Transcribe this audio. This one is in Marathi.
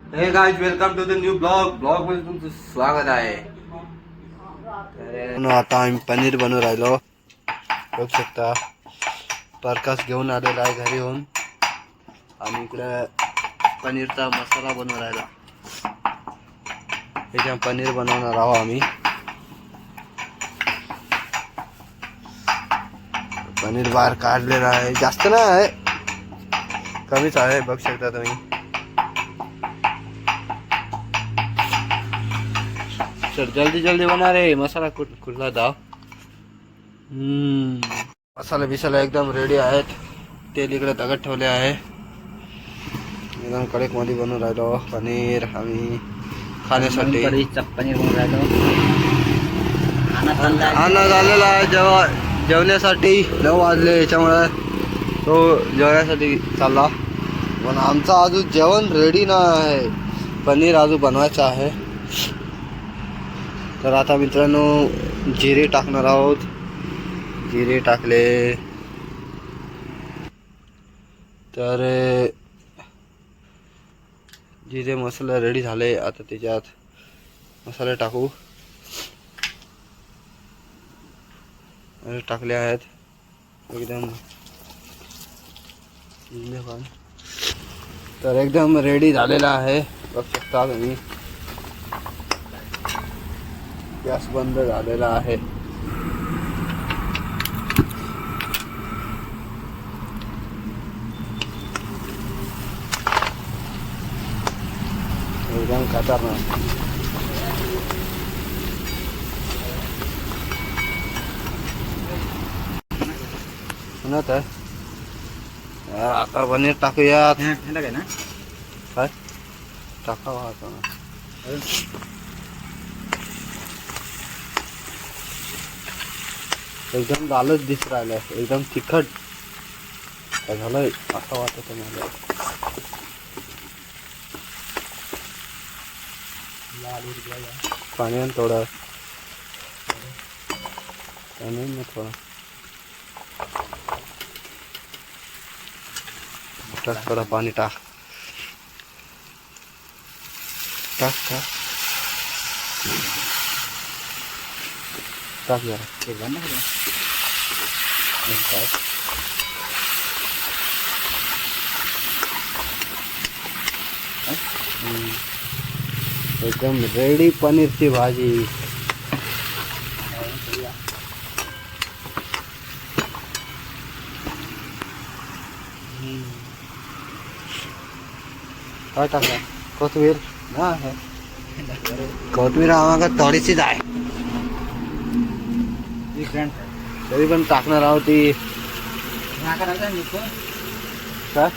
हे guys welcome to the new blog मध्ये तुमचं स्वागत आहे। आता आम्ही पनीर बनवू राहिलो, बघू शकता। प्रकाश घेऊन आलेला आहे घरी येऊन आणि इकडे पनीरचा मसाला बनवू राहिला। हे पनीर बनवणार आहोत आम्ही। पनीर बाहेर काढलेला आहे, जास्त नाही आहे, कमीच आहे, बघू शकता तुम्ही। सर जल्दी जल्दी बना रे, मसाला कुठला दाव। मसाला बिसाला एकदम रेडी आहेत। तेल इकडे दगड ठेवले आहे, एकदम कडक मध्ये बनवून राहिलो पनीर आम्ही खाण्यासाठी। पनीर बनवून राहिलो, अन्न झालेला आहे जेवण्यासाठी। 9 वाजले, याच्यामुळे तो जेवण्यासाठी चालला, पण आमचा अजून जेवण रेडी नाही आहे, पनीर अजून बनवायचं आहे। तर आता मित्रांनो जिरे टाकणार आहोत। जिरे टाकले तर जिरे मसाला रेडी झाले। आता त्याच्यात मसाले टाकू, टाकले आहेत एकदम। तर एकदम रेडी झालेला आहे, बघू शकता तुम्ही। गॅस बंद झालेला आहे। एकदम खतरनाक। म्हणत आहे आता पनीर टाकूयात। काय ना काय टाकावं आता ना, एकदम लालच दिस राहिलं, एकदम तिखट काय झालंय असं वाटत मला। पाणी आण थोडं, पाणी आण थोडं, टाक थोडं पाणी, टाक टाक टाक टाक जरा। एकदम रेडी पनीरची भाजी। काय टाकला? कोथिंबीर ना, कोथिंबीर आम्हाला थोडीशीच आहे, तरी पण टाकणार आहोत ती। काय